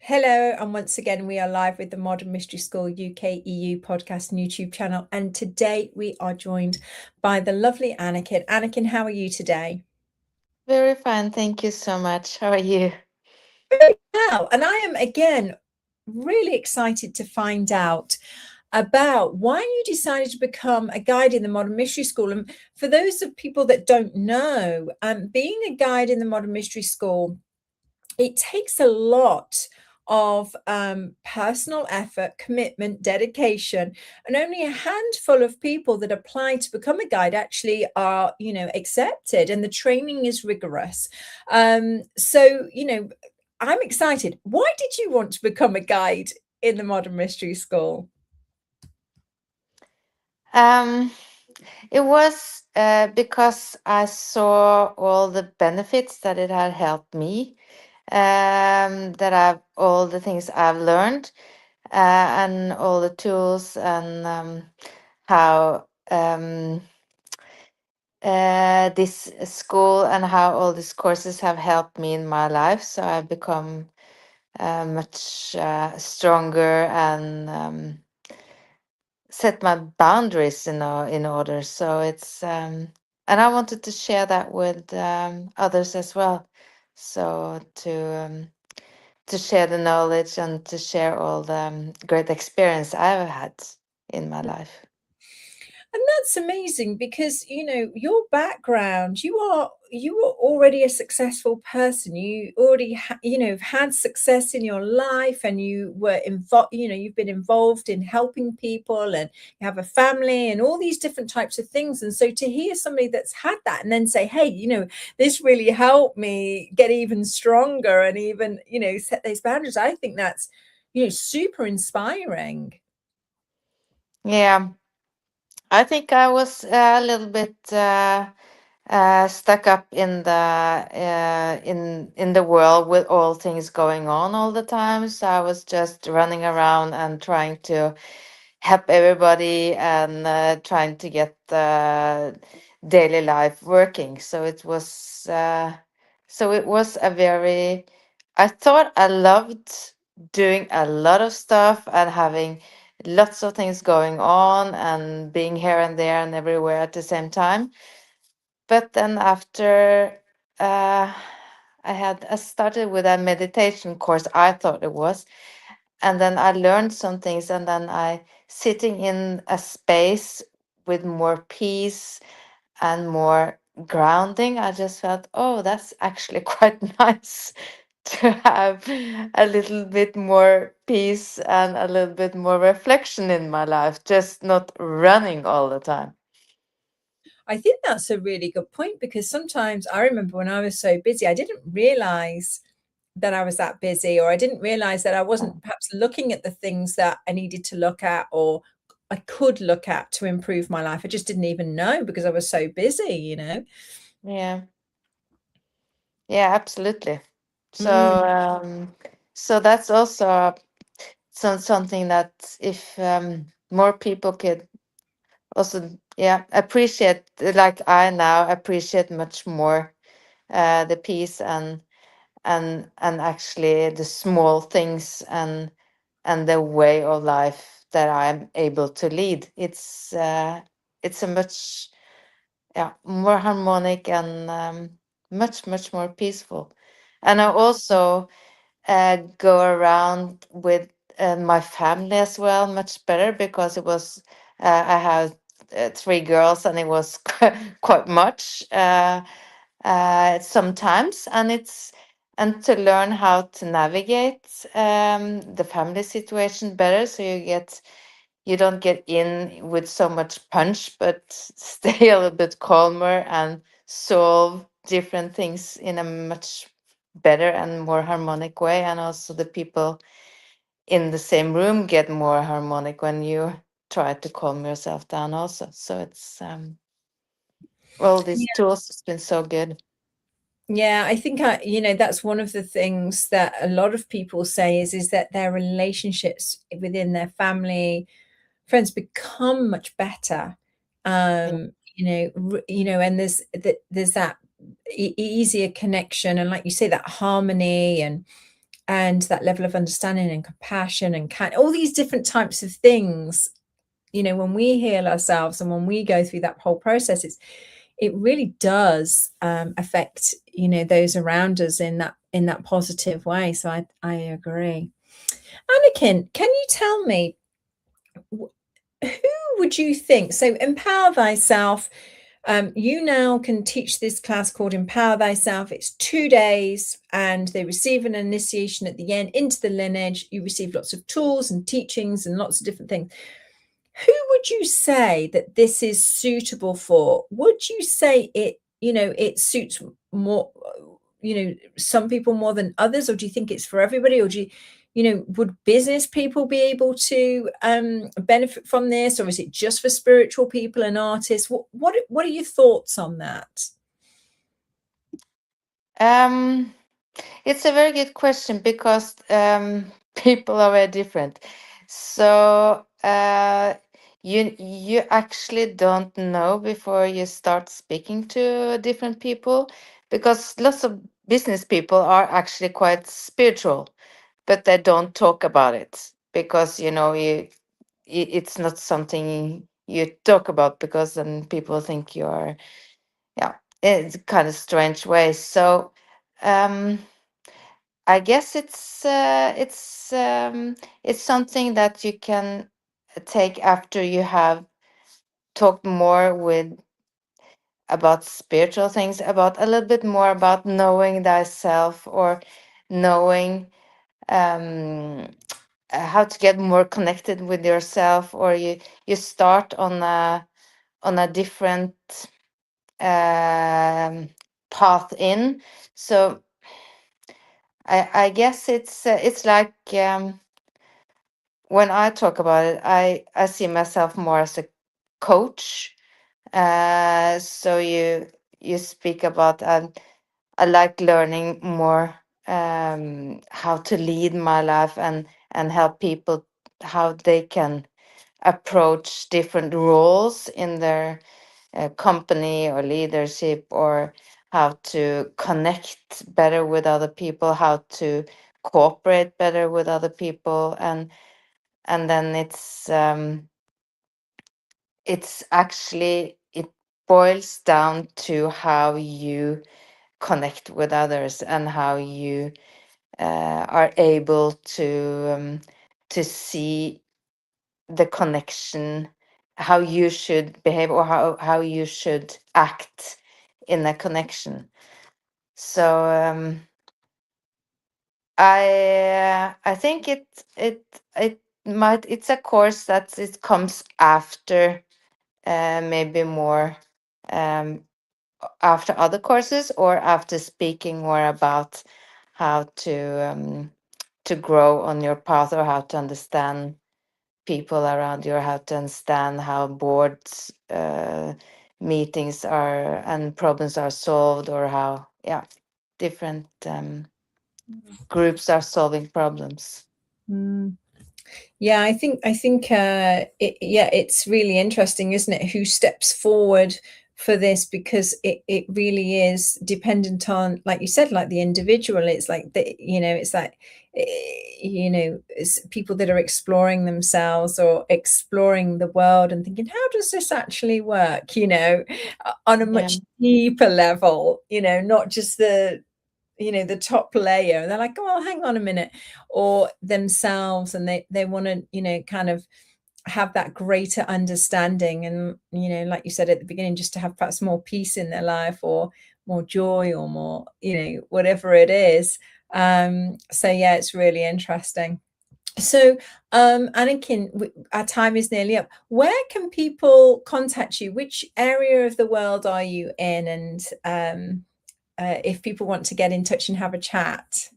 Hello, and once again, we are live with the Modern Mystery School UK EU podcast and YouTube channel. And today we are joined by the lovely Annicken. Annicken, how are you today? Very fine. Thank you so much. How are you? Very well. And I am again really excited to find out about why you decided to become a guide in the Modern Mystery School. And for those of people that don't know, being a guide in the Modern Mystery School, it takes a lot of personal effort, commitment, dedication, and only a handful of people that apply to become a guide actually are, accepted, and the training is rigorous. So, I'm excited. Why did you want to become a guide in the Modern Mystery School? Um, it was because I saw all the benefits that it had helped me, that I've all the things I've learned, and all the tools and how this school and how all these courses have helped me in my life. So I've become much stronger and set my boundaries in order. So it's and I wanted to share that with others as well. So to share the knowledge and to share all the great experience I've had in my life. And that's amazing because, your background, you are already a successful person. You already have had success in your life, and you were involved, you've been involved in helping people, and you have a family and all these different types of things. And so to hear somebody that's had that and then say, hey, this really helped me get even stronger and even, set those boundaries, I think that's, super inspiring. Yeah, I think I was a little bit stuck up in the world with all things going on all the time. So I was just running around and trying to help everybody and trying to get the daily life working. So it was a very. I thought I loved doing a lot of stuff and having lots of things going on and being here and there and everywhere at the same time. But then after uh, I started with a meditation course, I thought it was, and then I learned some things, and then I sitting in a space with more peace and more grounding. I just felt, oh, that's actually quite nice to have a little bit more peace and a little bit more reflection in my life, just not running all the time. I think that's a really good point because sometimes I remember when I was so busy, I didn't realize that I was that busy, or I didn't realize that I wasn't perhaps looking at the things that I needed to look at or I could look at to improve my life. I just didn't even know because I was so busy. Yeah. Yeah, absolutely. So, Mm. so that's also something that if more people could also, yeah, appreciate, like I now appreciate much more the peace and actually the small things and the way of life that I'm able to lead. It's a much, yeah, more harmonic and much more peaceful. And I also go around with my family as well much better because I have three girls and it was quite much sometimes, and to learn how to navigate the family situation better, so you don't get in with so much punch, but stay a little bit calmer and solve different things in a much better and more harmonic way. And also the people in the same room get more harmonic when you try to calm yourself down also. So it's all these tools has been so good. Yeah, I think that's one of the things that a lot of people say is that their relationships within their family, friends become much better. Yeah. And there's that easier connection, and like you say, that harmony, and and that level of understanding and compassion and all these different types of things, when we heal ourselves and when we go through that whole process, it really does affect those around us in that positive way. So I agree. Annicken, can you tell me, who would you think, so Empower Thyself, you now can teach this class called Empower Thyself. It's 2 days and they receive an initiation at the end into the lineage. You receive lots of tools and teachings and lots of different things. Who would you say that this is suitable for? Would you say it suits more, some people more than others, or do you think it's for everybody? Or would business people be able to benefit from this, or is it just for spiritual people and artists? What are your thoughts on that? It's a very good question because people are very different. So you actually don't know before you start speaking to different people, because lots of business people are actually quite spiritual, but they don't talk about it because it's not something you talk about, because then people think you are, yeah, it's kind of strange way. So um I guess it's something that you can take after you have talked more with about spiritual things, about a little bit more about knowing thyself, or knowing um, how to get more connected with yourself, or you start on a different path in. So I guess it's like. When I talk about it, I see myself more as a coach. So you speak about, I like learning more how to lead my life, and help people how they can approach different roles in their company or leadership, or how to connect better with other people, how to cooperate better with other people, and then it's actually, it boils down to how you connect with others, and how you are able to see the connection, how you should behave, or how you should act in a connection. So I think it might, it's a course that it comes after, maybe more um, after other courses, or after speaking more about how to grow on your path, or how to understand people around you, or how to understand how boards meetings are and problems are solved, or how, yeah, different groups are solving problems. Mm. Yeah, I think it's really interesting, isn't it, who steps forward for this, because it really is dependent on, like you said, like the individual. It's like it's like it's people that are exploring themselves or exploring the world and thinking, how does this actually work? On a Yeah. much deeper level, not just the top layer, and they're like, oh, well, hang on a minute, or themselves, and they want to kind of have that greater understanding, and like you said at the beginning, just to have perhaps more peace in their life, or more joy, or more whatever it is. So yeah, it's really interesting. So Annicken, our time is nearly up. Where can people contact you? Which area of the world are you in? And if people want to get in touch and have a chat.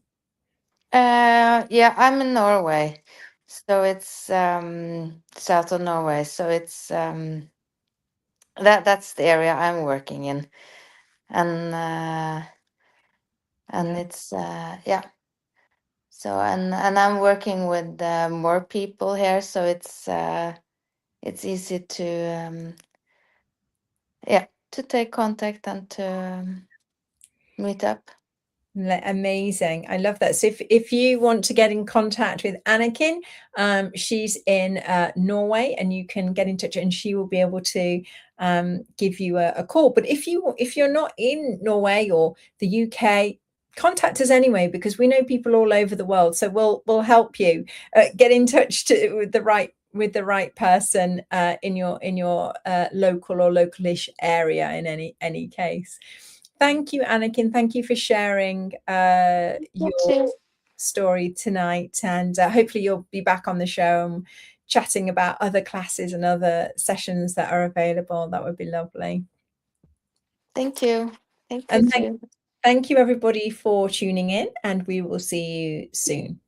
Yeah, I'm in Norway, so it's south of Norway. So it's that's the area I'm working in, and it's yeah. So and I'm working with more people here, so it's easy to yeah, to take contact and to meet up. Amazing. I love that. So if you want to get in contact with Annicken, she's in Norway, and you can get in touch and she will be able to give you a call. But if you're not in Norway or the UK, contact us anyway, because we know people all over the world. So we'll help you get in touch with the right person in your local or localish area in any case. Thank you, Annicken. Thank you for sharing your story tonight. And hopefully you'll be back on the show and chatting about other classes and other sessions that are available. That would be lovely. Thank you. And thank you, everybody, for tuning in, and we will see you soon.